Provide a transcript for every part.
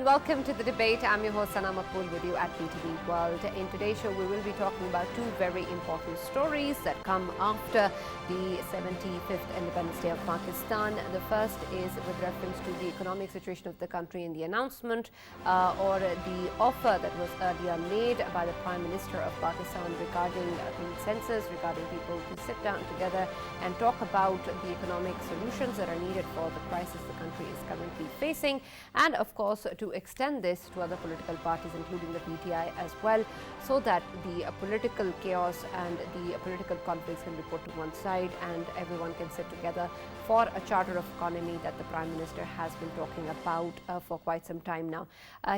and welcome to the debate. I'm your host Sana Maqbool with you at PTV World. In today's show, we will be talking about two very important stories that come after the 75th Independence Day of Pakistan. The first is with reference to the economic situation of the country and the announcement or the offer that was earlier made by the Prime Minister of Pakistan regarding the census, regarding people to sit down together and talk about the economic solutions that are needed for the crisis the country is currently facing, and of course to extend this to other political parties including the PTI as well, so that the political chaos and the political conflicts can be put to one side and everyone can sit together for a charter of economy that the Prime Minister has been talking about for quite some time now.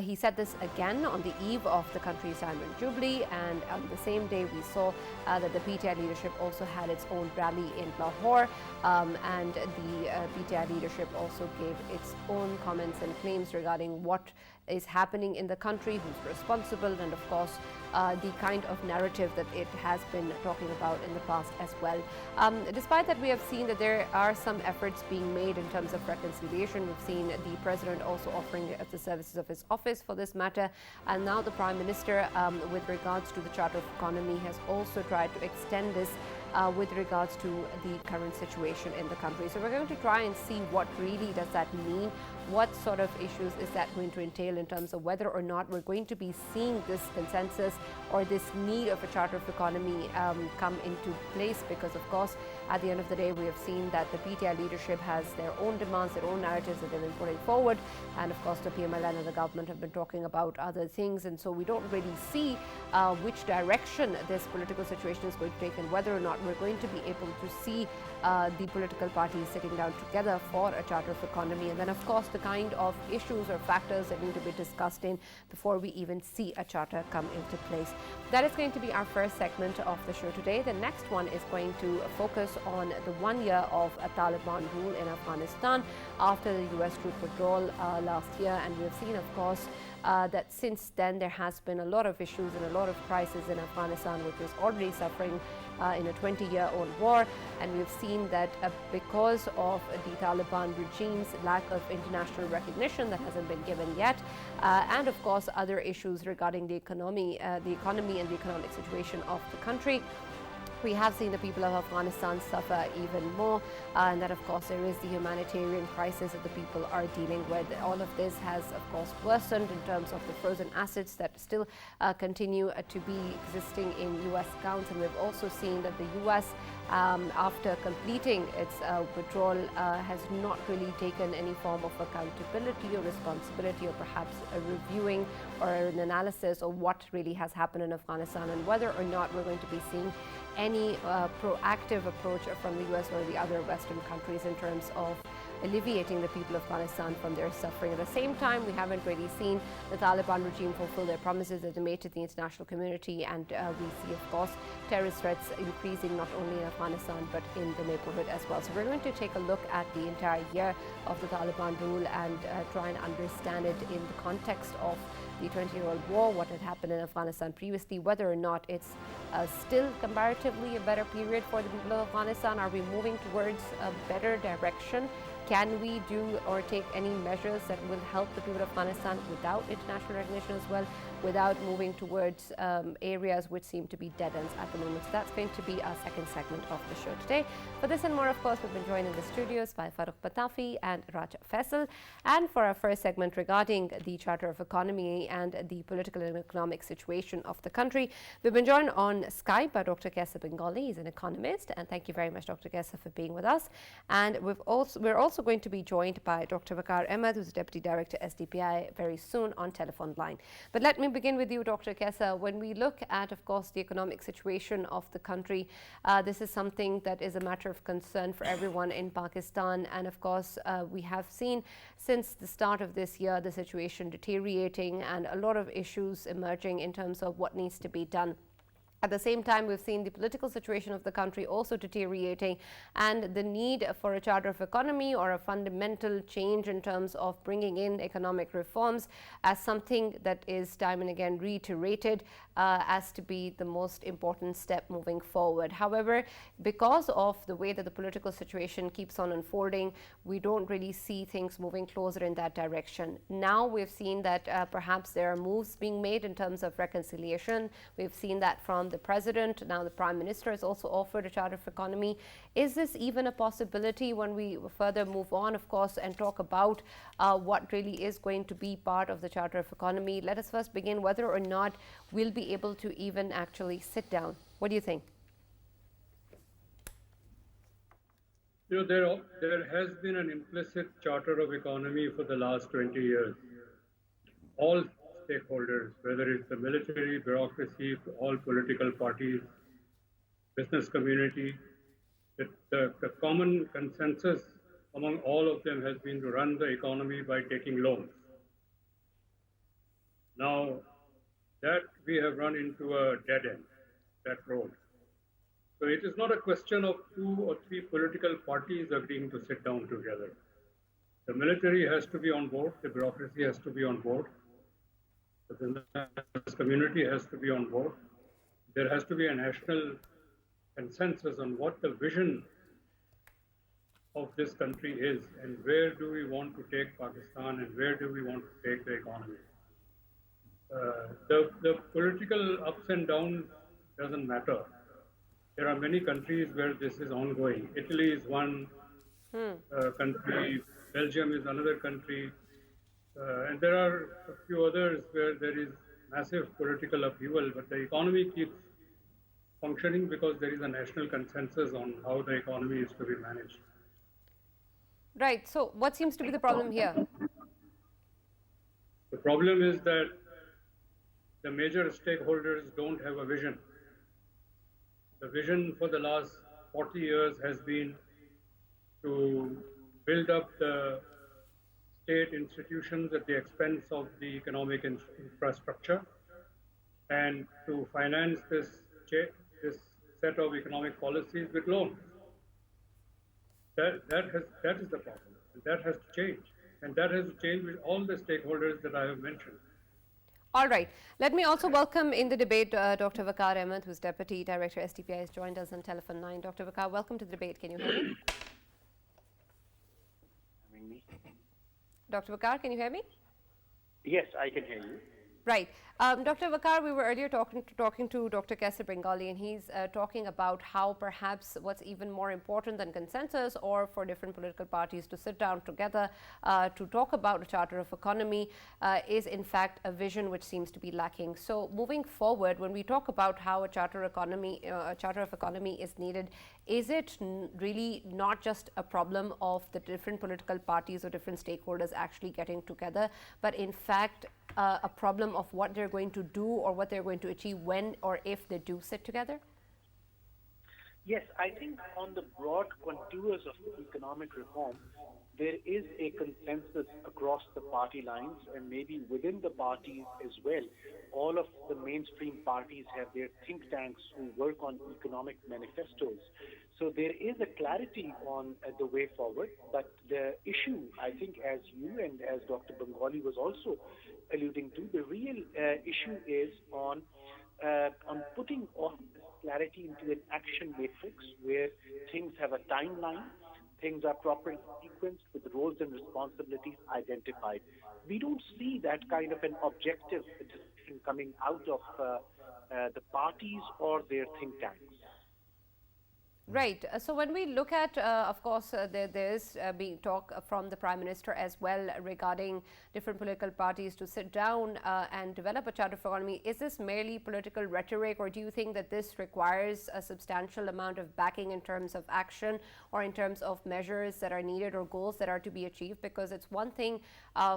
He said this again on the eve of the country's Diamond Jubilee, and on the same day we saw that the PTI leadership also had its own rally in Lahore, and the PTI leadership also gave its own comments and claims regarding what is happening in the country, who's responsible, and of course the kind of narrative that it has been talking about in the past as well. Despite that, we have seen that there are some efforts being made in terms of reconciliation. We've seen the President also offering the services of his office for this matter, and now the Prime Minister, with regards to the Charter of Economy, has also tried to extend this with regards to the current situation in the country. So we're going to try and see what really does that mean, what sort of issues is that going to entail in terms of whether or not we're going to be seeing this consensus or this need of a Charter of Economy come into place, because of course at the end of the day we have seen that the PTI leadership has their own demands, their own narratives that they've been putting forward, and of course the PMLN and the government have been talking about other things, and so we don't really see which direction this political situation is going to take and whether or not we're going to be able to see the political parties sitting down together for a Charter of Economy, and then of course the kind of issues or factors that need to be discussed in before we even see a charter come into place. That is going to be our first segment of the show today. The next one is going to focus on the 1 year of a Taliban rule in Afghanistan after the US troop withdrawal last year, and we have seen of course that since then there has been a lot of issues and a lot of crises in Afghanistan, which was already suffering in a 20-year-old war, and we've seen that because of the Taliban regime's lack of international recognition that hasn't been given yet, and of course other issues regarding the economy and the economic situation of the country, we have seen the people of Afghanistan suffer even more, and that of course there is the humanitarian crisis that the people are dealing with. All of this has of course worsened in terms of the frozen assets that still continue to be existing in US accounts, and we've also seen that the US after completing its withdrawal has not really taken any form of accountability or responsibility or perhaps a reviewing or an analysis of what really has happened in Afghanistan and whether or not we're going to be seeing any proactive approach from the US or the other Western countries in terms of alleviating the people of Afghanistan from their suffering. At the same time, we haven't really seen the Taliban regime fulfill their promises that they made to the international community, and we see of course terrorist threats increasing not only in Afghanistan but in the neighborhood as well. So we're going to take a look at the entire year of the Taliban rule and try and understand it in the context of the 20-year-old war, what had happened in Afghanistan previously, whether or not it's still comparatively a better period for the people of Afghanistan. Are we moving towards a better direction? Can we do or take any measures that will help the people of Afghanistan without international recognition as well, without moving towards areas which seem to be dead ends at the moment? So that's going to be our second segment of the show today. For this and more, of course, we've been joined in the studios by Farrukh Pitafi and Faisal. And for our first segment regarding the Charter of Economy and the political and economic situation of the country, we've been joined on Skype by Dr. Kaisa Bengali. He's an economist, and thank you very much, Dr. Kaisa, for being with us. And we're also going to be joined by Dr. Waqar Ahmed, who's Deputy Director SDPI, very soon on telephone line. But let me begin with you, Dr. Kaisa. When we look at, of course, the economic situation of the country, this is something that is a matter of concern for everyone in Pakistan. And of course, we have seen since the start of this year the situation deteriorating and a lot of issues emerging in terms of what needs to be done. At the same time, we've seen the political situation of the country also deteriorating, and the need for a charter of economy or a fundamental change in terms of bringing in economic reforms as something that is time and again reiterated as to be the most important step moving forward. However, because of the way that the political situation keeps on unfolding, we don't really see things moving closer in that direction. Now we've seen that perhaps there are moves being made in terms of reconciliation. We've seen that from the president. Now the prime minister has also offered a charter of economy. Is this even a possibility when we further move on, of course, and talk about what really is going to be part of the charter of economy? Let us first begin whether or not we'll be able to even actually sit down. What do you think? There has been an implicit charter of economy for the last 20 years. All stakeholders, whether it's the military, bureaucracy, all political parties, business community, the common consensus among all of them has been to run the economy by taking loans. Now, that we have run into a dead end, that road. So it is not a question of 2 or 3 political parties agreeing to sit down together. The military has to be on board, the bureaucracy has to be on board, the business community has to be on board. There has to be a national consensus on what the vision of this country is and where do we want to take Pakistan and where do we want to take the economy. The political ups and downs doesn't matter. There are many countries where this is ongoing. Italy is one country, Belgium is another country, and there are a few others where there is massive political upheaval, but the economy keeps functioning because there is a national consensus on how the economy is to be managed. Right. So what seems to be the problem here? The problem is that the major stakeholders don't have a vision. The vision for the last 40 years has been to build up the state institutions at the expense of the economic infrastructure and to finance this set of economic policies with loans. That is the problem. And that has to change. And that has to change with all the stakeholders that I have mentioned. All right. Let me also welcome in the debate Dr. Waqar Ahmed, who's Deputy Director STPI, has joined us on telephone 9. Dr. Waqar, welcome to the debate. Can you hear me? Hearing me? Dr. Waqar, can you hear me? Yes, I can hear you. Right. Dr. Waqar, we were earlier talking to Dr. Kaisar Bengali, and he's talking about how perhaps what's even more important than consensus or for different political parties to sit down together to talk about a charter of economy is in fact a vision which seems to be lacking. So moving forward, when we talk about how a charter of economy is needed, is it really not just a problem of the different political parties or different stakeholders actually getting together, but in fact a problem of what they're going to do or what they're going to achieve when or if they do sit together? Yes, I think on the broad contours of economic reform, there is a consensus across the party lines and maybe within the parties as well. All of the mainstream parties have their think tanks who work on economic manifestos. So there is a clarity on the way forward, but the issue, I think, as you and as Dr. Bengali was also alluding to, the real issue is on putting all this clarity into an action matrix where things have a timeline, things are properly sequenced with roles and responsibilities identified. We don't see that kind of an objective decision coming out of the parties or their think tanks. Right. So when we look at, of course, there is being talk from the Prime Minister as well regarding different political parties to sit down and develop a charter of economy. Is this merely political rhetoric, or do you think that this requires a substantial amount of backing in terms of action or in terms of measures that are needed or goals that are to be achieved? Because it's one thing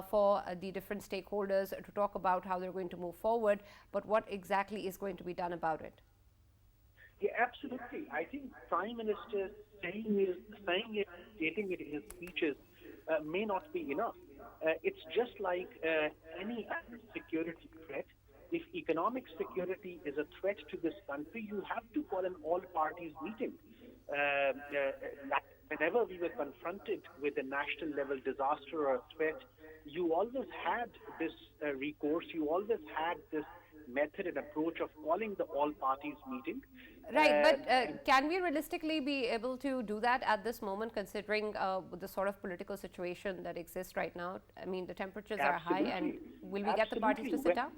for the different stakeholders to talk about how they're going to move forward, but what exactly is going to be done about it? Yeah, absolutely. I think Prime Minister stating it in his speeches may not be enough. It's just like any other security threat. if economic security is a threat to this country, you have to call an all-parties meeting. Whenever we were confronted with a national level disaster or a threat, you always had this recourse, you always had this method and approach of calling the all-parties meeting. Right, but can we realistically be able to do that at this moment, considering the sort of political situation that exists right now? I mean, the temperatures are high, and will we get the parties to sit down?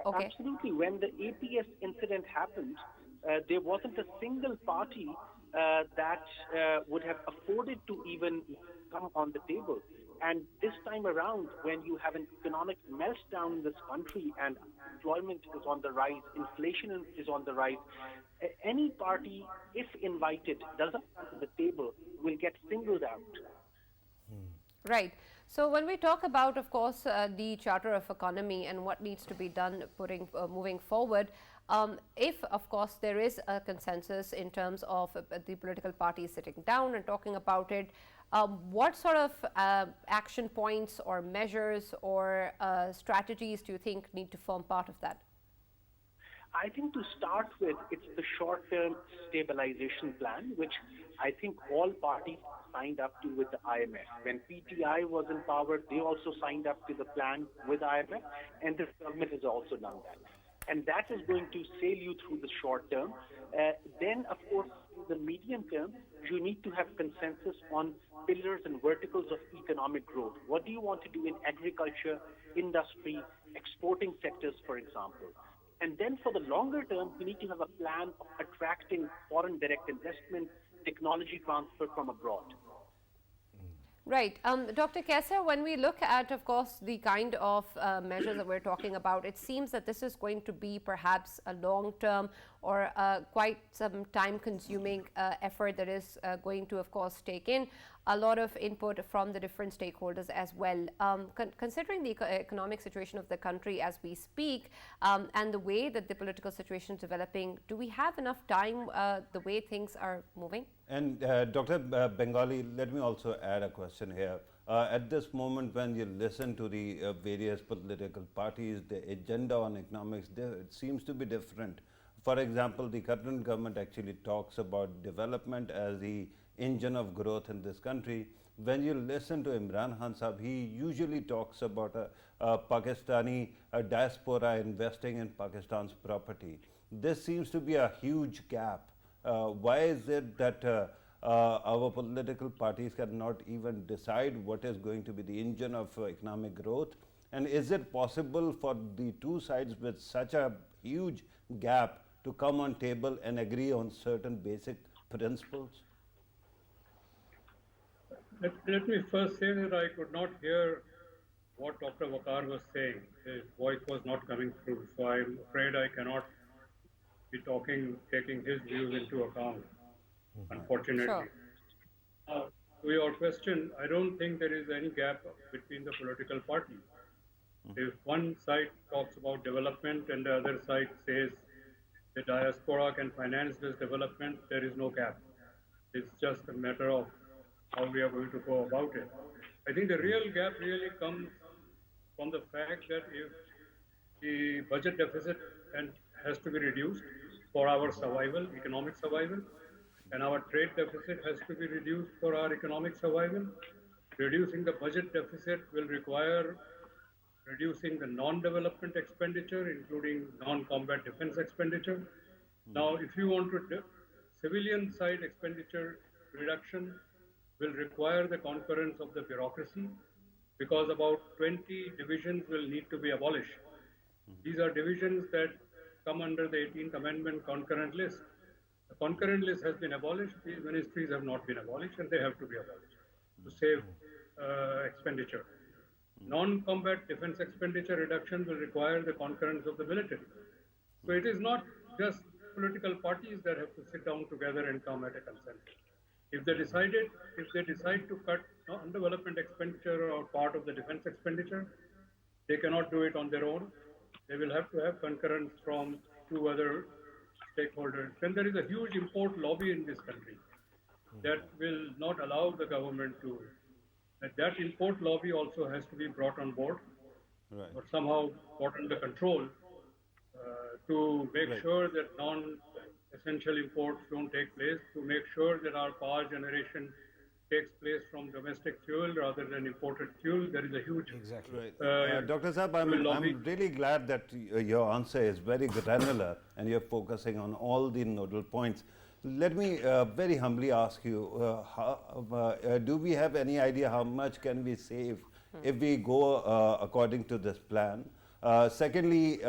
Okay. Absolutely. When the APS incident happened, there wasn't a single party that would have afforded to even come on the table. And this time around, when you have an economic meltdown in this country and employment is on the rise, inflation is on the rise, any party, if invited, doesn't come to the table, will get singled out. Right. So when we talk about, of course, the Charter of Economy and what needs to be done moving forward, if, of course, there is a consensus in terms of the political parties sitting down and talking about it, what sort of action points or measures or strategies do you think need to form part of that? I think to start with, it's the short-term stabilization plan, which I think all parties signed up to with the IMF. When PTI was in power, they also signed up to the plan with IMF, and the government has also done that. And that is going to sail you through the short term. Then, of course, in the medium term, you need to have consensus on pillars and verticals of economic growth. What do you want to do in agriculture, industry, exporting sectors, for example? And then for the longer term, you need to have a plan of attracting foreign direct investment, technology transfer from abroad. Right. Dr. Kesar, when we look at, of course, the kind of measures that we're talking about, it seems that this is going to be perhaps a long-term or quite some time-consuming effort that is going to, of course, take in a lot of input from the different stakeholders as well. Considering the economic situation of the country as we speak and the way that the political situation is developing, do we have enough time the way things are moving? And Dr. Bengali, let me also add a question here. At this moment, when you listen to the various political parties, the agenda on economics, it seems to be different. For example, the current government actually talks about development as the engine of growth in this country. When you listen to Imran Khan Sahab, he usually talks about a Pakistani diaspora investing in Pakistan's property. This seems to be a huge gap. Why is it that our political parties cannot even decide what is going to be the engine of economic growth? And is it possible for the two sides with such a huge gap to come on table and agree on certain basic principles? Let me first say that I could not hear what Dr. Waqar was saying. His voice was not coming through, so I'm afraid I cannot be taking his views into account, unfortunately. Sure. To your question, I don't think there is any gap between the political parties. If one side talks about development and the other side says the diaspora can finance this development, there is no gap. It's just a matter of how we are going to go about it. I think the real gap really comes from the fact that if the budget deficit has to be reduced for our survival, economic survival, and our trade deficit has to be reduced for our economic survival. Reducing the budget deficit will require reducing the non-development expenditure, including non-combat defense expenditure. Now, if you want to civilian side expenditure reduction will require the concurrence of the bureaucracy, because about 20 divisions will need to be abolished. These are divisions that come under the 18th Amendment concurrent list. The concurrent list has been abolished, these ministries have not been abolished, and they have to be abolished to save expenditure. Non-combat defense expenditure reduction will require the concurrence of the military. So it is not just political parties that have to sit down together and come at a consensus. If they decide to cut non-development expenditure or part of the defense expenditure, they cannot do it on their own. They will have to have concurrence from two other stakeholders. Then there is a huge import lobby in this country that will not allow the government to. That import lobby also has to be brought on board. Right. or somehow got under control to make Right. sure that non-essential imports don't take place, to make sure that our power generation takes place from domestic fuel rather than imported fuel. There is a huge Exactly. Right. uh, Dr. Saab, fuel lobby. I'm really glad that your answer is very granular and you're focusing on all the nodal points. Let me very humbly ask you, do we have any idea how much can we save if we go according to this plan? Secondly,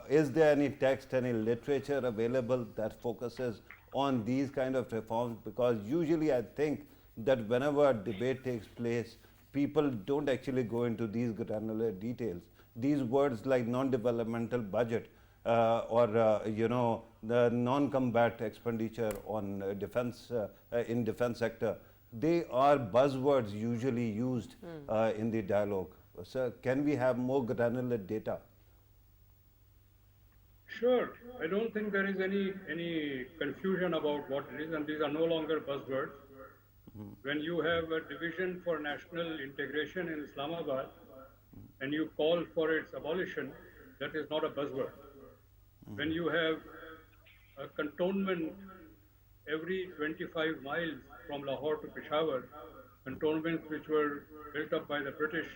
is there any text, any literature available that focuses on these kind of reforms? Because usually I think that whenever a debate takes place, people don't actually go into these granular details. These words like non-developmental budget or the non-combat expenditure on defense in defense sector, they are buzzwords usually used in the dialogue. So can we have more granular data? Sure. I don't think there is any confusion about what it is, and these are no longer buzzwords. When you have a division for national integration in Islamabad and you call for its abolition, that is not a buzzword. When you have a cantonment every 25 miles from Lahore to Peshawar, cantonments which were built up by the British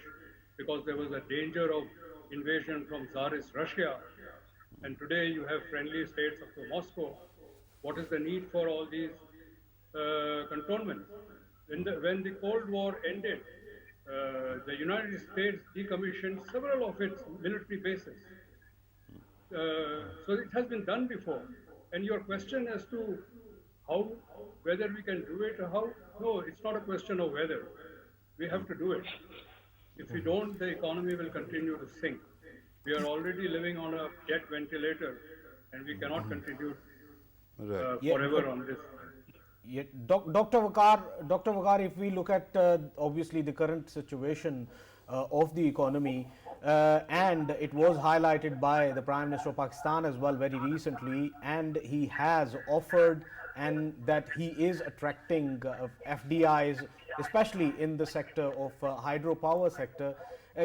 because there was a danger of invasion from Tsarist Russia, and today you have friendly states up to Moscow. What is the need for all these cantonments? When the Cold War ended, the United States decommissioned several of its military bases. So it has been done before. And your question as to whether we can do it or how, no, it's not a question of whether. We have to do it. If we don't, the economy will continue to sink. We are already living on a jet ventilator, and we cannot continue forever on this. Yeah, Dr. Waqar, if we look at obviously the current situation of the economy, and it was highlighted by the Prime Minister of Pakistan as well very recently, and he has offered and that he is attracting FDIs, especially in the sector of hydropower sector.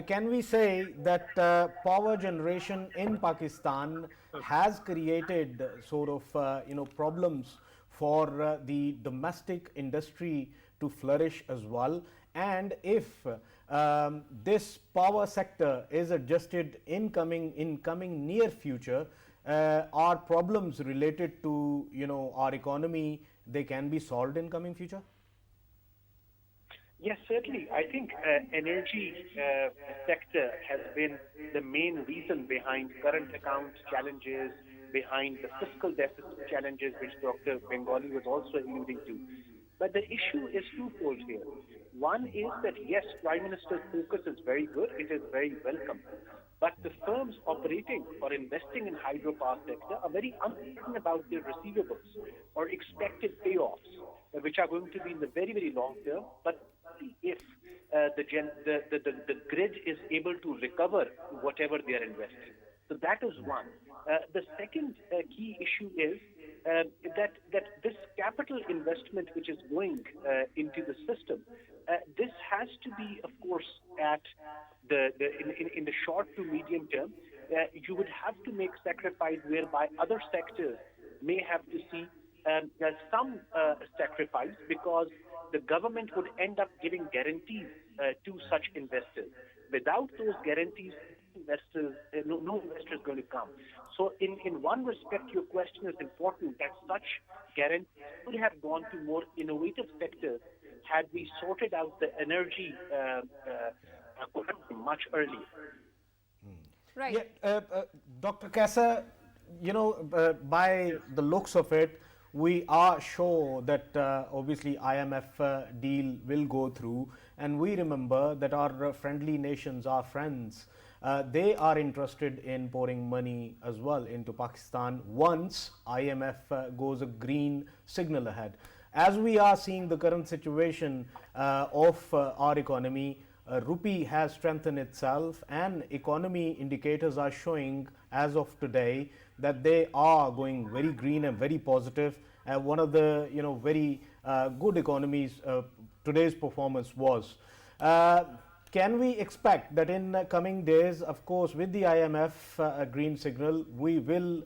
Can we say that power generation in Pakistan has created sort of problems for the domestic industry to flourish as well? And if this power sector is adjusted in coming near future, are problems related to our economy, they can be solved in coming future? Yes, certainly. I think energy sector has been the main reason behind current account challenges, behind the fiscal deficit challenges, which Dr. Bengali was also alluding to. But the issue is twofold here. One is that, yes, Prime Minister's focus is very good, it is very welcome. But the firms operating or investing in hydropower sector are very uncertain about their receivables or expected payoffs, which are going to be in the very, very long term. But if the grid is able to recover whatever they are investing. So that is one. The second key issue is that this capital investment which is going into the system, this has to be, of course, at in the short to medium term. You would have to make sacrifice whereby other sectors may have to see some sacrifice, because the government would end up giving guarantees to such investors. Without those guarantees, no investor is going to come. So in one respect, your question is important, that such guarantees would have gone to more innovative sectors had we sorted out the energy much earlier. Right. Yeah, Dr. Kessa, by the looks of it, we are sure that obviously IMF deal will go through, and we remember that our friendly nations, our friends, they are interested in pouring money as well into Pakistan once IMF goes a green signal ahead. As we are seeing the current situation of our economy, rupee has strengthened itself, and economy indicators are showing as of today that they are going very green and very positive. One of the very good economies today's performance was. can we expect that in coming days, of course, with the IMF green signal, we will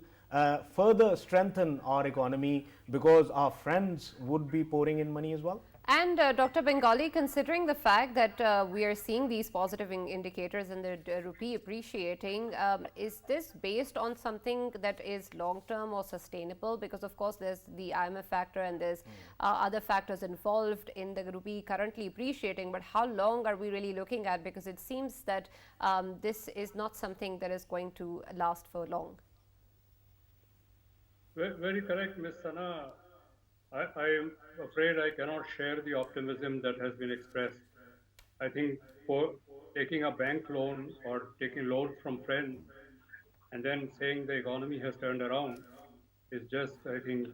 further strengthen our economy because our friends would be pouring in money as well? And Dr. Bengali, considering the fact that we are seeing these positive indicators in the rupee appreciating, is this based on something that is long-term or sustainable? Because of course there's the IMF factor and there's other factors involved in the rupee currently appreciating, but how long are we really looking at? Because it seems that this is not something that is going to last for long. Very correct, Ms. Sana. I am afraid I cannot share the optimism that has been expressed. I think for taking a bank loan or taking loans from friends and then saying the economy has turned around is just, I think,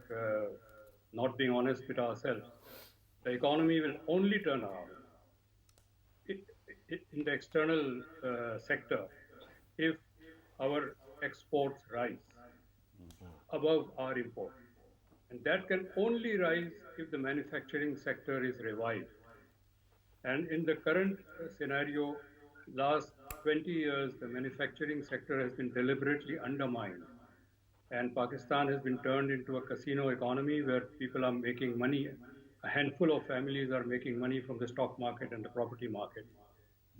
not being honest with ourselves. The economy will only turn around in the external sector if our exports rise above our imports. And that can only rise if the manufacturing sector is revived. And in the current scenario, last 20 years, the manufacturing sector has been deliberately undermined. And Pakistan has been turned into a casino economy where people are making money. A handful of families are making money from the stock market and the property market.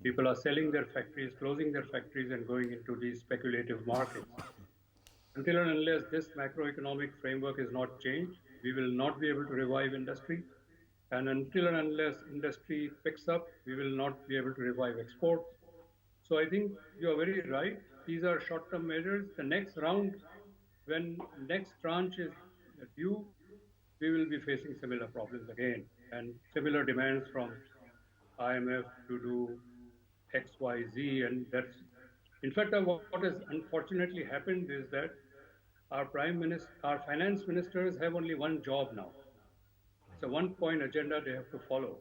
People are selling their factories, closing their factories, and going into these speculative markets. Until and unless this macroeconomic framework is not changed, we will not be able to revive industry. And until and unless industry picks up, we will not be able to revive exports. So I think you are very right. These are short-term measures. The next round, when next tranche is due, we will be facing similar problems again and similar demands from IMF to do X, Y, Z. And that's, in fact, what has unfortunately happened is that our finance ministers have only one job now. It's a one-point agenda they have to follow.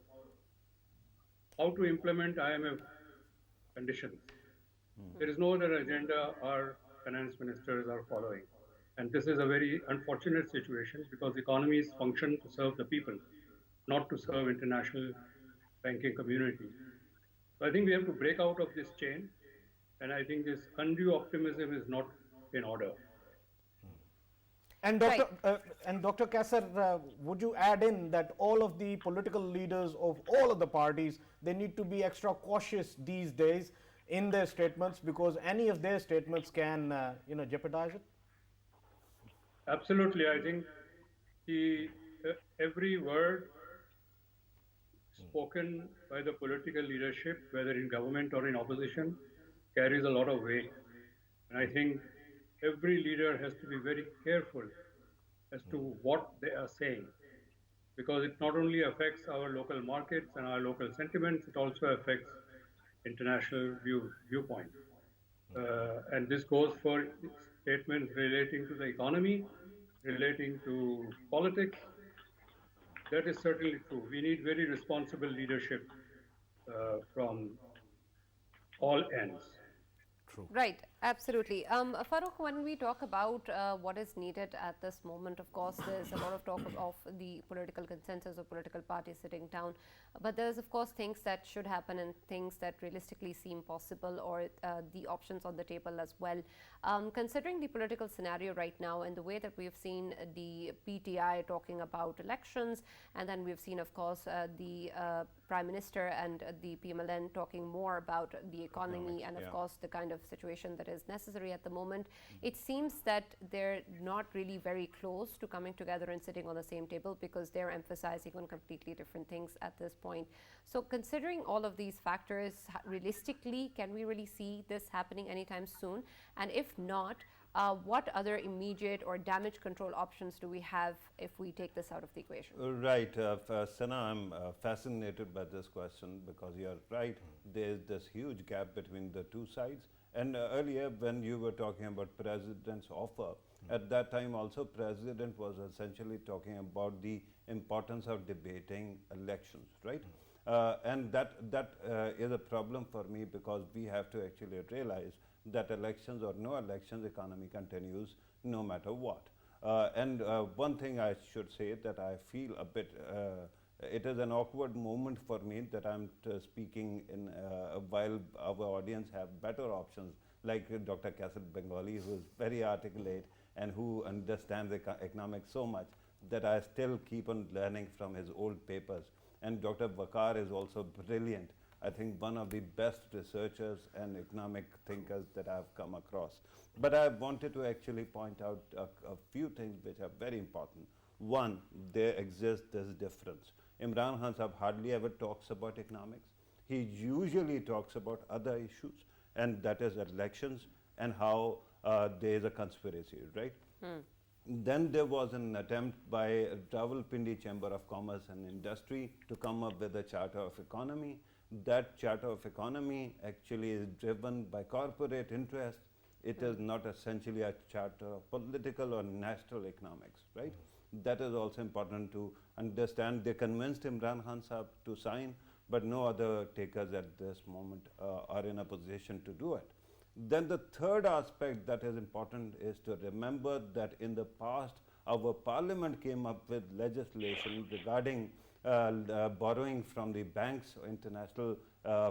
How to implement IMF conditions. There is no other agenda our finance ministers are following. And this is a very unfortunate situation because economies function to serve the people, not to serve international banking community. So I think we have to break out of this chain. And I think this undue optimism is not in order. And Dr. Kasser, would you add in that all of the political leaders of all of the parties, they need to be extra cautious these days in their statements because any of their statements can jeopardize it? Absolutely. I think every word spoken by the political leadership, whether in government or in opposition, carries a lot of weight. And I think every leader has to be very careful as to what they are saying, because it not only affects our local markets and our local sentiments, it also affects international viewpoint. And this goes for statements relating to the economy, relating to politics. That is certainly true. We need very responsible leadership from all ends. True. Right, absolutely. Farrukh, when we talk about what is needed at this moment, of course, there's a lot of talk of the political consensus of political parties sitting down. But there's, of course, things that should happen and things that realistically seem possible or the options on the table as well. Considering the political scenario right now and the way that we've seen the PTI talking about elections, and then we've seen, of course, the Prime Minister and the PMLN talking more about the economy and, of course, the kind of situation that is necessary at the moment, it seems that they're not really very close to coming together and sitting on the same table because they're emphasizing on completely different things at this point. So considering all of these factors, realistically, can we really see this happening anytime soon? And if not, what other immediate or damage control options do we have if we take this out of the equation? Right. Sana, I'm fascinated by this question because you're right. There's this huge gap between the two sides. And earlier, when you were talking about President's offer, at that time also President was essentially talking about the importance of debating elections, right? And that is a problem for me because we have to actually realize that elections or no elections, economy continues no matter what. And one thing I should say that I feel a bit It is an awkward moment for me that I'm speaking in while our audience have better options, like Dr. Kasib Bengali, who is very articulate and who understands economics so much that I still keep on learning from his old papers. And Dr. Waqar is also brilliant. I think one of the best researchers and economic thinkers that I've come across. But I wanted to actually point out a few things which are very important. One, there exists this difference. Imran Khan Sahab hardly ever talks about economics. He usually talks about other issues, and that is elections and how there is a conspiracy, right? Then there was an attempt by Rawalpindi Chamber of Commerce and Industry to come up with a charter of economy. That charter of economy actually is driven by corporate interests. It is not essentially a charter of political or national economics, right? That is also important to understand. They convinced Imran Khan Sahab to sign, but no other takers at this moment are in a position to do it. Then the third aspect that is important is to remember that in the past, our parliament came up with legislation regarding borrowing from the banks or international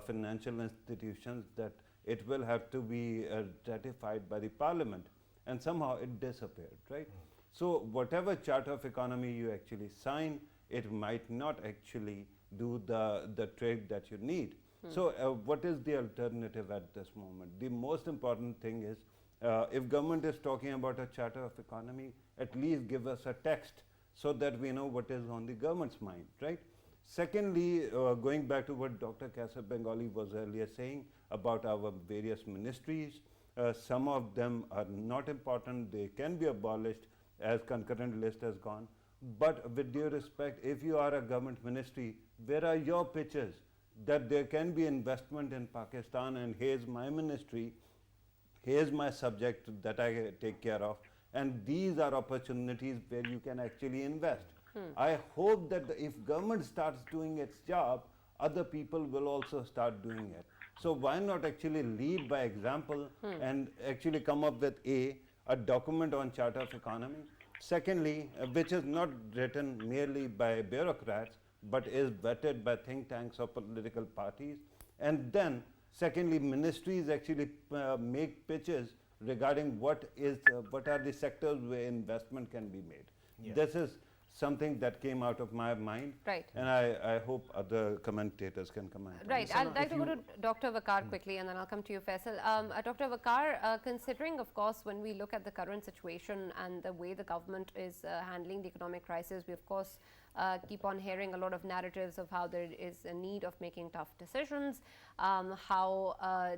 financial institutions, that it will have to be ratified by the parliament, and somehow it disappeared, right? So whatever charter of economy you actually sign, it might not actually do the trick that you need. So what is the alternative at this moment? The most important thing is, if government is talking about a charter of economy, at least give us a text so that we know what is on the government's mind, right? Secondly, going back to what Dr. Kasib Bengali was earlier saying about our various ministries, some of them are not important. They can be abolished as concurrent list has gone. But with due respect, if you are a government ministry, where are your pitches that there can be investment in Pakistan, and here's my ministry, here's my subject that I take care of, and these are opportunities where you can actually invest. I hope that if government starts doing its job, other people will also start doing it. So why not actually lead by example and actually come up with a document on charter of economy. Secondly, which is not written merely by bureaucrats, but is vetted by think tanks or political parties. And then, secondly, ministries actually make pitches regarding what are the sectors where investment can be made. Yeah. This is something that came out of my mind. Right. And I hope other commentators can comment. Right. I'd like to go to Dr. Waqar quickly, and then I'll come to you, Faisal. Dr. Waqar, considering, of course, when we look at the current situation and the way the government is handling the economic crisis, we, of course, keep on hearing a lot of narratives of how there is a need of making tough decisions, how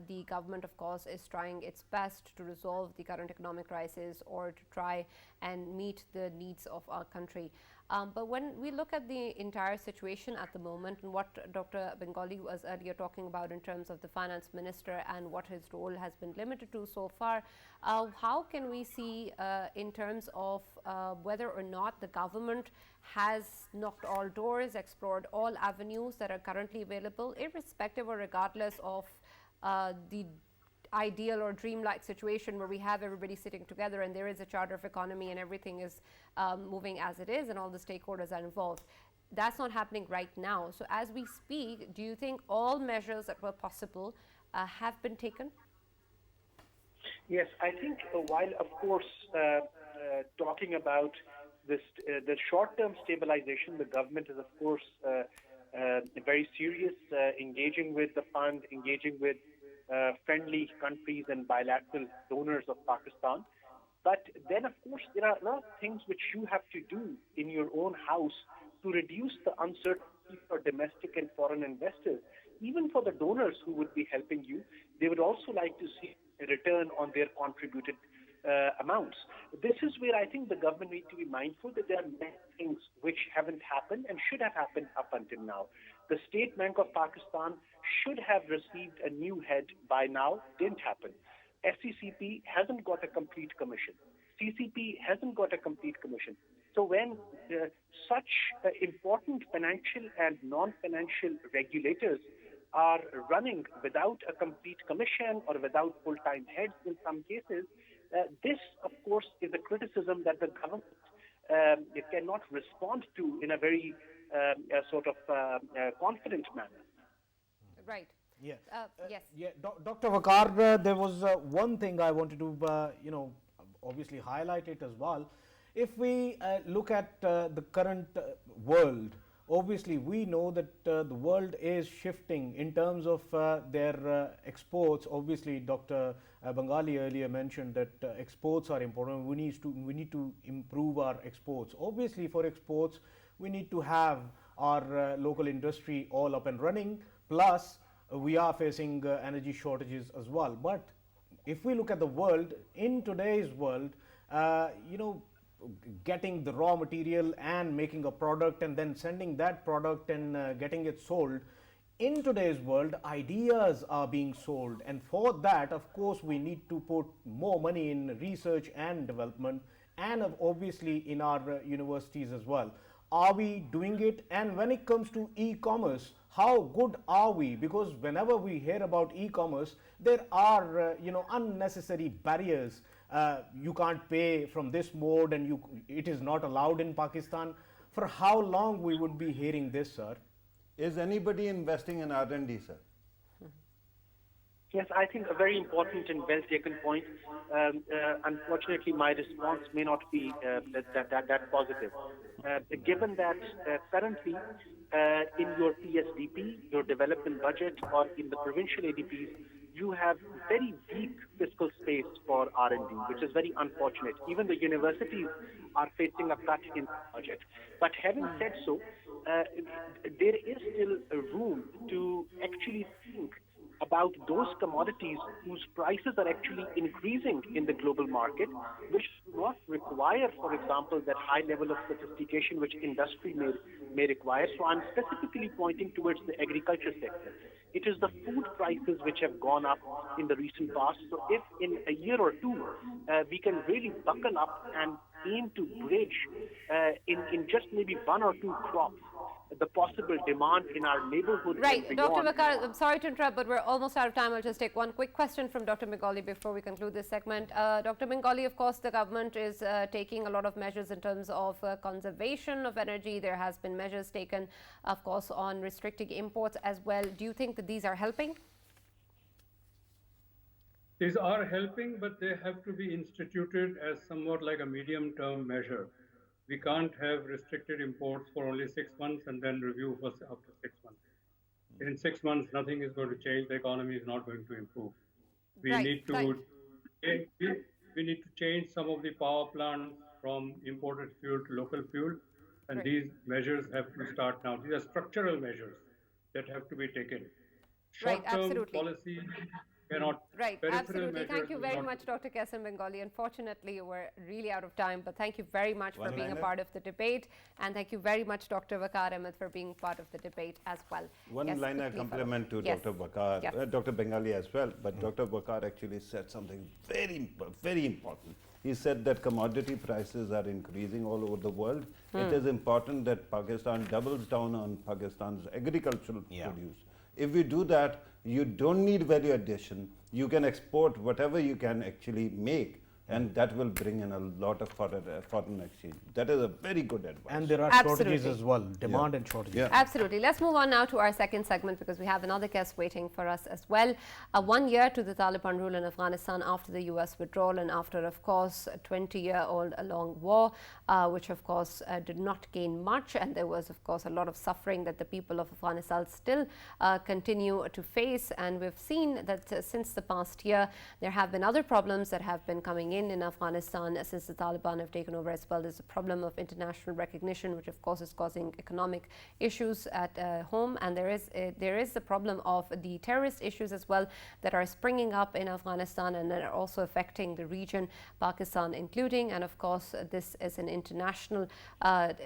the government, of course, is trying its best to resolve the current economic crisis or to try and meet the needs of our country. But when we look at the entire situation at the moment and what Dr. Bengali was earlier talking about in terms of the finance minister and what his role has been limited to so far, how can we see in terms of whether or not the government has knocked all doors, explored all avenues that are currently available, irrespective or regardless of the ideal or dreamlike situation where we have everybody sitting together and there is a charter of economy and everything is moving as it is and all the stakeholders are involved. That's not happening right now. So as we speak, do you think all measures that were possible have been taken? Yes, I think while, of course, talking about this, the short-term stabilization, the government is, of course, very serious, engaging with the fund, engaging with friendly countries and bilateral donors of Pakistan. But then, of course, there are a lot of things which you have to do in your own house to reduce the uncertainty for domestic and foreign investors. Even for the donors who would be helping you, they would also like to see a return on their contributed amounts. This is where I think the government needs to be mindful that there are many things which haven't happened and should have happened up until now. The State Bank of Pakistan should have received a new head by now, didn't happen. FCCP hasn't got a complete commission. CCP hasn't got a complete commission. So when such important financial and non-financial regulators are running without a complete commission or without full-time heads in some cases, this, of course, is a criticism that the government it cannot respond to in a very sort of confident manner. Right. Yeah. Yes. Yeah, Dr. Waqar, there was one thing I wanted to, obviously highlight it as well. If we look at the current world, obviously we know that the world is shifting in terms of their exports. Obviously, Dr. Bengali earlier mentioned that exports are important. We need to improve our exports. Obviously, for exports, we need to have our local industry all up and running. Plus, we are facing energy shortages as well. But if we look at the world, in today's world, getting the raw material and making a product and then sending that product and getting it sold, in today's world, ideas are being sold. And for that, of course, we need to put more money in research and development, and obviously in our universities as well. Are we doing it? And when it comes to e-commerce, how good are we? Because whenever we hear about e-commerce, there are unnecessary barriers. You can't pay from this mode, and it is not allowed in Pakistan. For how long we would be hearing this, sir? Is anybody investing in R&D, sir? Yes, I think a very important and well taken point. Unfortunately, my response may not be that positive. Given that currently in your PSDP, your development budget, or in the provincial ADPs, you have very weak fiscal space for R&D, which is very unfortunate. Even the universities are facing a cut in budget. But having said so, there is still a room to actually think about those commodities whose prices are actually increasing in the global market, which do not require, for example, that high level of sophistication which industry may require. So I'm specifically pointing towards the agriculture sector. It is the food prices which have gone up in the recent past. So if in a year or two, we can really buckle up and aim to bridge in just maybe one or two crops the possible demand in our neighborhood. Right. Dr. Waqar, I'm sorry to interrupt, but we're almost out of time. I'll just take one quick question from Dr. Bengali before we conclude this segment. Dr. Bengali, of course, the government is taking a lot of measures in terms of conservation of energy. There has been measures taken, of course, on restricting imports as well. Do you think that these are helping? These are helping, but they have to be instituted as somewhat like a medium-term measure. We can't have restricted imports for only 6 months and then review after 6 months. In 6 months, nothing is going to change. The economy is not going to improve. We need to change some of the power plants from imported fuel to local fuel, and these measures have to start now. These are structural measures that have to be taken. Short-term policy cannot. Right, absolutely. Thank you very much, Dr. Qasim Bengali. Unfortunately, we're really out of time, but thank you very much for being a part of the debate. And thank you very much, Dr. Waqar Ahmed, for being part of the debate as well. One-liner compliment to Dr. Waqar, Dr. Bengali as well, but Dr. Waqar actually said something very important. He said that commodity prices are increasing all over the world. It is important that Pakistan doubles down on Pakistan's agricultural produce. If we do that, you don't need value addition. You can export whatever you can actually make, and that will bring in a lot of foreign exchange. That is a very good advice. And there are shortages as well, demand and shortages. Yeah. Absolutely. Let's move on now to our second segment, because we have another guest waiting for us as well. 1 year to the Taliban rule in Afghanistan after the US withdrawal, and after, of course, a 20-year-old long war, which, of course, did not gain much. And there was, of course, a lot of suffering that the people of Afghanistan still continue to face. And we've seen that since the past year, there have been other problems that have been coming in Afghanistan since the Taliban have taken over as well. There's a problem of international recognition, which of course is causing economic issues at home, and there is the problem of the terrorist issues as well that are springing up in Afghanistan and that are also affecting the region, Pakistan including, and of course this is an international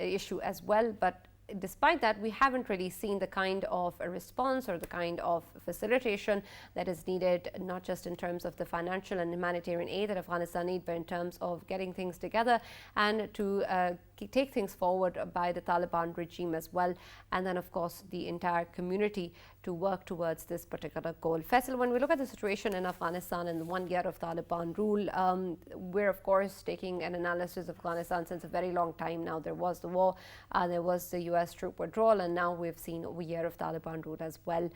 issue as well. But despite that, we haven't really seen the kind of a response or the kind of facilitation that is needed, not just in terms of the financial and humanitarian aid that Afghanistan needs, but in terms of getting things together and to take things forward by the Taliban regime as well. And then, of course, the entire community to work towards this particular goal. Faisal, when we look at the situation in Afghanistan and the 1 year of Taliban rule, we're of course taking an analysis of Afghanistan since a very long time now. There was the war, there was the US troop withdrawal, and now we've seen a year of Taliban rule as well.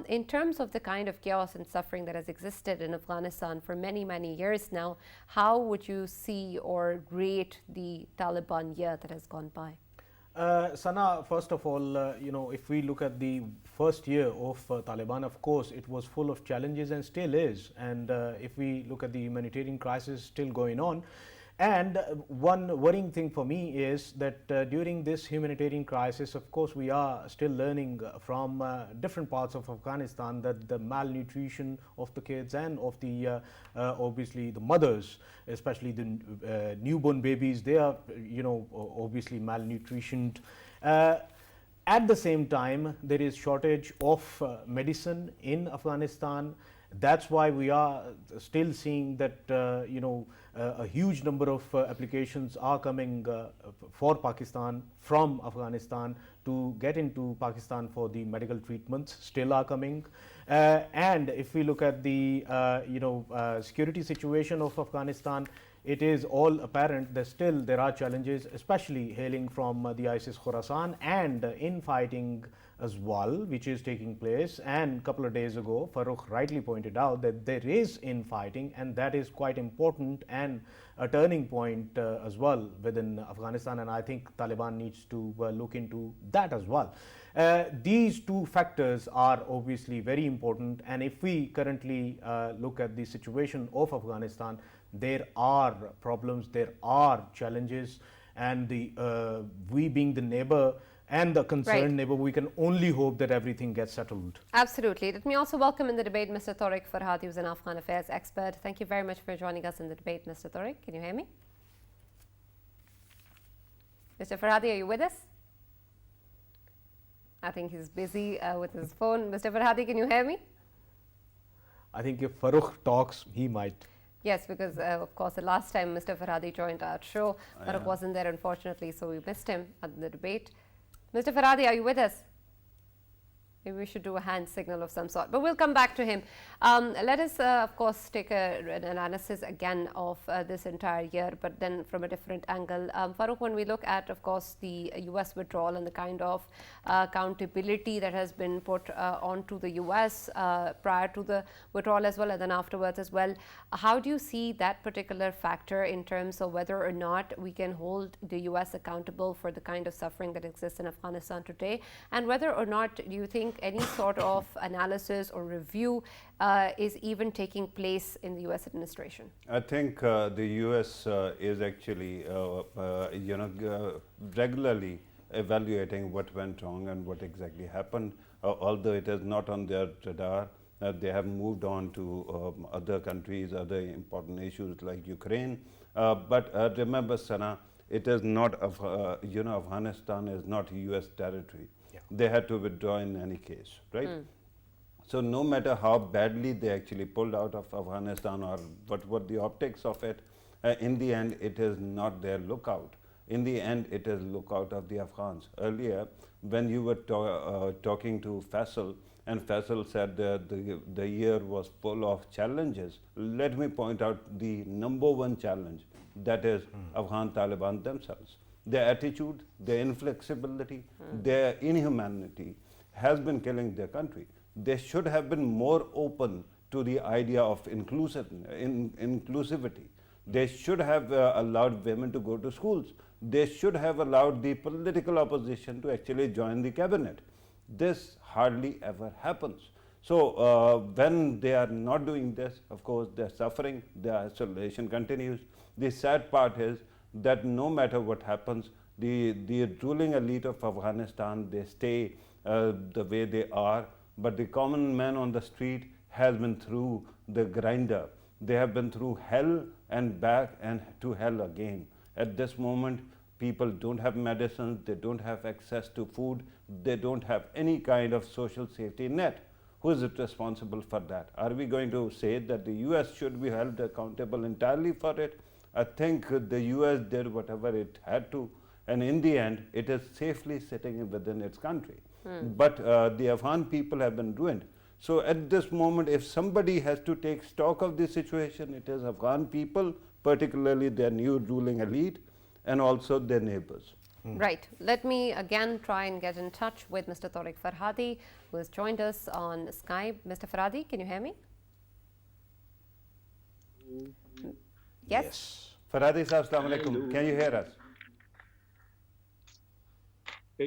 In terms of the kind of chaos and suffering that has existed in Afghanistan for many, many years now, how would you see or rate the Taliban year that has gone by? Sana, first of all, if we look at the first year of Taliban, of course, it was full of challenges and still is. And if we look at the humanitarian crisis still going on, and one worrying thing for me is that during this humanitarian crisis, of course, we are still learning from different parts of Afghanistan that the malnutrition of the kids and of the obviously the mothers, especially the newborn babies, they are obviously malnutritioned. At the same time, there is shortage of medicine in Afghanistan. That's why we are still seeing that a huge number of applications are coming for Pakistan from Afghanistan to get into Pakistan for the medical treatments still are coming. And if we look at the security situation of Afghanistan, it is all apparent that still there are challenges, especially hailing from the ISIS Khorasan and infighting as well, which is taking place. And a couple of days ago, Farrukh rightly pointed out that there is infighting, and that is quite important and a turning point as well within Afghanistan. And I think Taliban needs to look into that as well. These two factors are obviously very important. And if we currently look at the situation of Afghanistan, there are problems, there are challenges, and we being the neighbor and the concerned neighbor, we can only hope that everything gets settled. Absolutely. Let me also welcome in the debate Mr. Tariq Farhadi, who's an Afghan affairs expert. Thank you very much for joining us in the debate, Mr. Tariq. Can you hear me? Mr. Farhadi, are you with us? I think he's busy with his phone. Mr. Farhadi, can you hear me? I think if Farrukh talks, he might. Yes, because of course the last time Mr. Farhadi joined our show, Farrukh wasn't there unfortunately, so we missed him at the debate. Mr. Farhadi, are you with us? Maybe we should do a hand signal of some sort, but we'll come back to him. Let us, of course, take an analysis again of this entire year, but then from a different angle. Farrukh, when we look at, of course, the US withdrawal and the kind of accountability that has been put onto the US prior to the withdrawal as well, and then afterwards as well, how do you see that particular factor in terms of whether or not we can hold the US accountable for the kind of suffering that exists in Afghanistan today, and whether or not do you think any sort of analysis or review is even taking place in the US administration? I think the US is actually regularly evaluating what went wrong and what exactly happened, although it is not on their radar. They have moved on to other countries, other important issues like Ukraine. But remember, Sana, it is not, Afghanistan is not US territory. They had to withdraw in any case, right? So no matter how badly they actually pulled out of Afghanistan or what were the optics of it, in the end it is not their lookout. In the end it is lookout of the Afghans. Earlier when you were talking to Faisal, and Faisal said that the year was full of challenges, let me point out the number one challenge, that is Afghan Taliban themselves. Their attitude, their inflexibility, their inhumanity has been killing their country. They should have been more open to the idea of inclusivity. They should have allowed women to go to schools. They should have allowed the political opposition to actually join the cabinet. This hardly ever happens. So when they are not doing this, of course, they are suffering, their isolation continues. The sad part is that no matter what happens, the ruling elite of Afghanistan, they stay the way they are, but the common man on the street has been through the grinder. They have been through hell and back and to hell again. At this moment, people don't have medicines, they don't have access to food, they don't have any kind of social safety net. Who is responsible for that? Are we going to say that the US should be held accountable entirely for it? I think the US did whatever it had to, and in the end, it is safely sitting within its country. but the Afghan people have been ruined. So at this moment, if somebody has to take stock of the situation, it is Afghan people, particularly their new ruling elite, and also their neighbors. Right. Let me again try and get in touch with Mr. Tariq Farhadi, who has joined us on Skype. Mr. Farhadi, can you hear me? Yes. Farhadi Sahab, Assalamu alaikum. Can you hear us?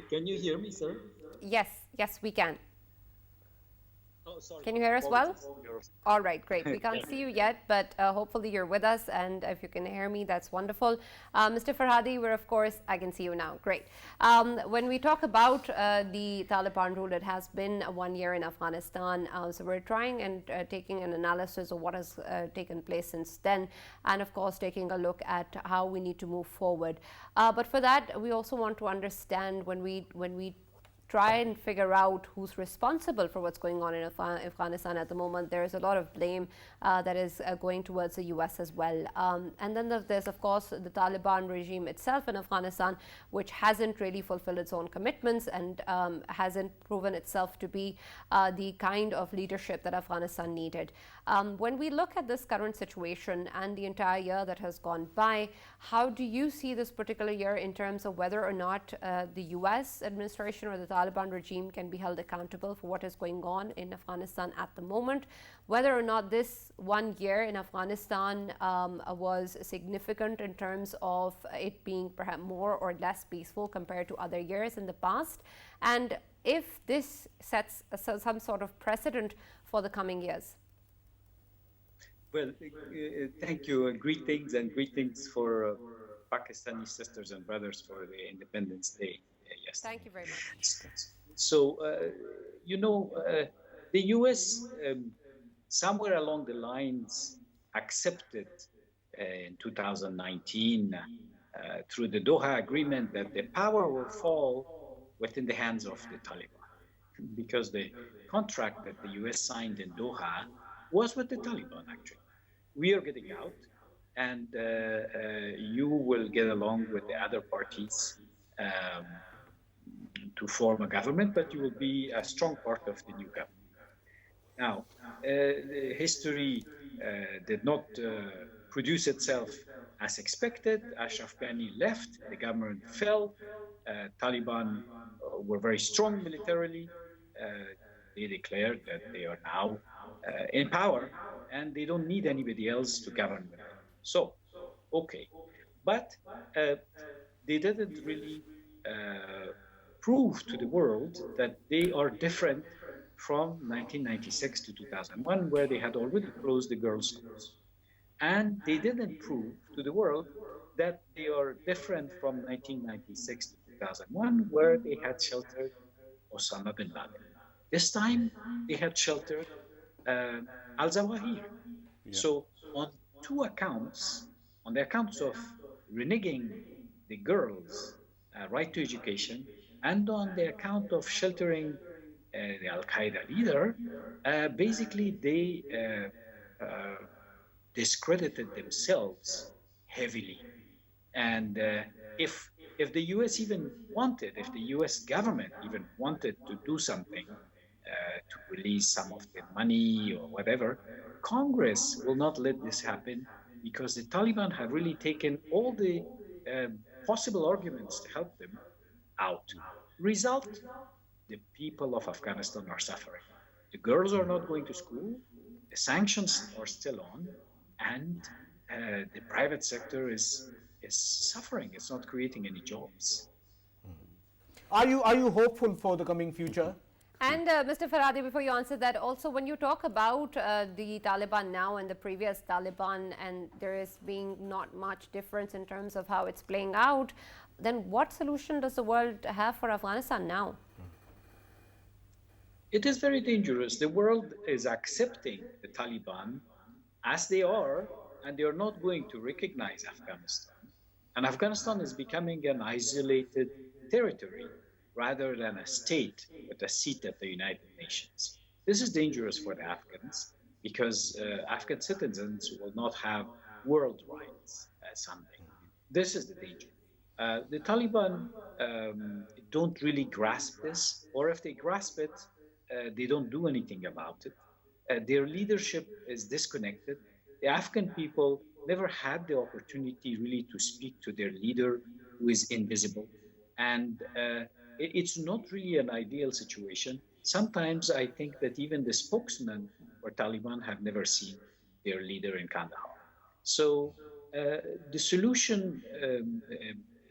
Can you hear me, sir? Yes, yes, we can. Oh, sorry. Can you hear us well? All right, great. We can't see you yet, but hopefully you're with us, and if you can hear me, that's wonderful. Mr. Farhadi, we're of course, I can see you now. Great. When we talk about the Taliban rule, it has been 1 year in Afghanistan, so we're trying and taking an analysis of what has taken place since then, and of course taking a look at how we need to move forward. But for that, we also want to understand when we try and figure out who's responsible for what's going on in Afghanistan at the moment. There is a lot of blame that is going towards the US as well. And then there's, of course, the Taliban regime itself in Afghanistan, which hasn't really fulfilled its own commitments and hasn't proven itself to be the kind of leadership that Afghanistan needed. When we look at this current situation and the entire year that has gone by, how do you see this particular year in terms of whether or not the US administration or the Taliban regime can be held accountable for what is going on in Afghanistan at the moment, whether or not this 1 year in Afghanistan was significant in terms of it being perhaps more or less peaceful compared to other years in the past, and if this sets some sort of precedent for the coming years? Well, thank you. Greetings for Pakistani sisters and brothers for the Independence Day yesterday. Thank you very much. So, the US somewhere along the lines accepted in 2019 through the Doha Agreement that the power will fall within the hands of the Taliban, because the contract that the US signed in Doha was with the Taliban, actually. We are getting out, and you will get along with the other parties to form a government, but you will be a strong part of the new government. Now, history did not produce itself as expected. Ashraf Ghani left, the government fell, Taliban were very strong militarily. They declared that they are now in power, and they don't need anybody else to govern them. So, okay. But they didn't really prove to the world that they are different from 1996 to 2001, where they had already closed the girls' schools. And they didn't prove to the world that they are different from 1996 to 2001, where they had sheltered Osama bin Laden. This time, they had sheltered al-Zawahiri. Yeah. So on two accounts, on the accounts of reneging the girls' right to education, and on the account of sheltering the Al-Qaeda leader, basically they discredited themselves heavily. And if the US even wanted, if the US government even wanted to do something, to release some of the money or whatever, Congress will not let this happen, because the Taliban have really taken all the possible arguments to help them out. Result, the people of Afghanistan are suffering. The girls are not going to school, the sanctions are still on, and the private sector is suffering. It's not creating any jobs. Are you hopeful for the coming future? And Mr. Farhadi, before you answer that, also when you talk about the Taliban now and the previous Taliban, and there is being not much difference in terms of how it's playing out, then what solution does the world have for Afghanistan now? It is very dangerous. The world is accepting the Taliban as they are, and they are not going to recognize Afghanistan. And Afghanistan is becoming an isolated territory rather than a state with a seat at the United Nations. This is dangerous for the Afghans, because Afghan citizens will not have world rights someday. This is the danger. The Taliban don't really grasp this, or if they grasp it, they don't do anything about it. Their leadership is disconnected. The Afghan people never had the opportunity really to speak to their leader, who is invisible. And it's not really an ideal situation. Sometimes I think that even the spokesmen for Taliban have never seen their leader in Kandahar. So the solution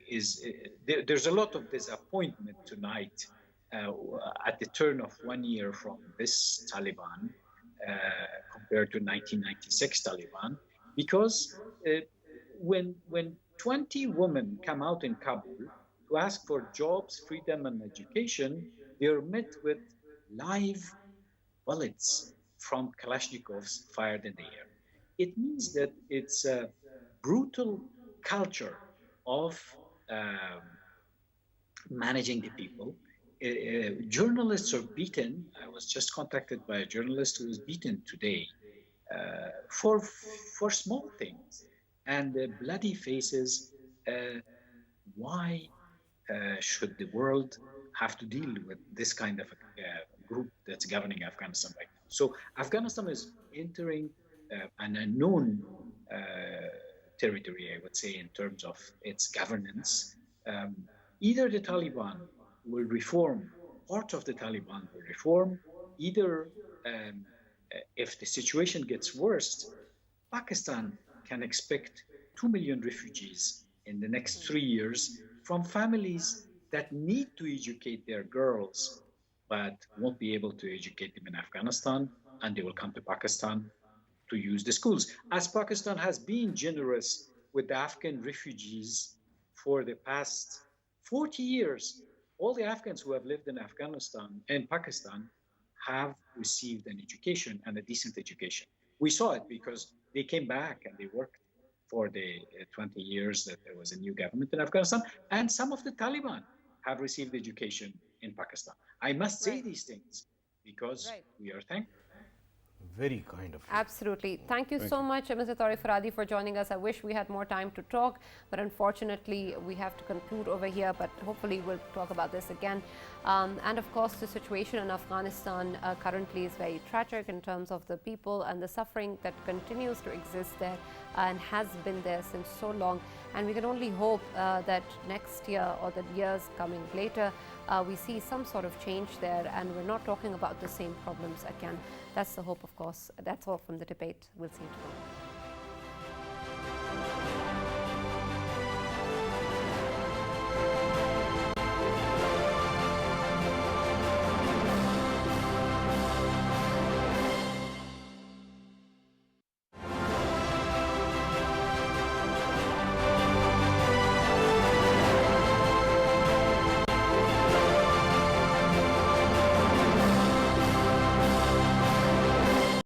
is there's a lot of disappointment tonight at the turn of 1 year from this Taliban compared to 1996 Taliban, because when 20 women come out in Kabul to ask for jobs, freedom, and education, they are met with live bullets from Kalashnikovs fired in the air. It means that it's a brutal culture of managing the people. Journalists are beaten. I was just contacted by a journalist who was beaten today for small things, and bloody faces. Why should the world have to deal with this kind of group that's governing Afghanistan right now? So Afghanistan is entering an unknown territory, I would say, in terms of its governance. Either the Taliban will reform, part of the Taliban will reform, either if the situation gets worse, Pakistan can expect 2 million refugees in the next 3 years from families that need to educate their girls, but won't be able to educate them in Afghanistan, and they will come to Pakistan to use the schools. As Pakistan has been generous with the Afghan refugees for the past 40 years, all the Afghans who have lived in Afghanistan and Pakistan have received an education, and a decent education. We saw it because they came back and they worked for the 20 years that there was a new government in Afghanistan, and some of the Taliban have received education in Pakistan. I must say these things because we are thankful. Very kind of you. Absolutely. Thank you so much, Mr. Tariq Farhadi, for joining us. I wish we had more time to talk, but unfortunately we have to conclude over here, but hopefully we'll talk about this again. And of course, the situation in Afghanistan currently is very tragic in terms of the people and the suffering that continues to exist there and has been there since so long. And we can only hope that next year or the years coming later, we see some sort of change there and we're not talking about the same problems again. That's the hope, of course. That's all from the debate. We'll see you tomorrow.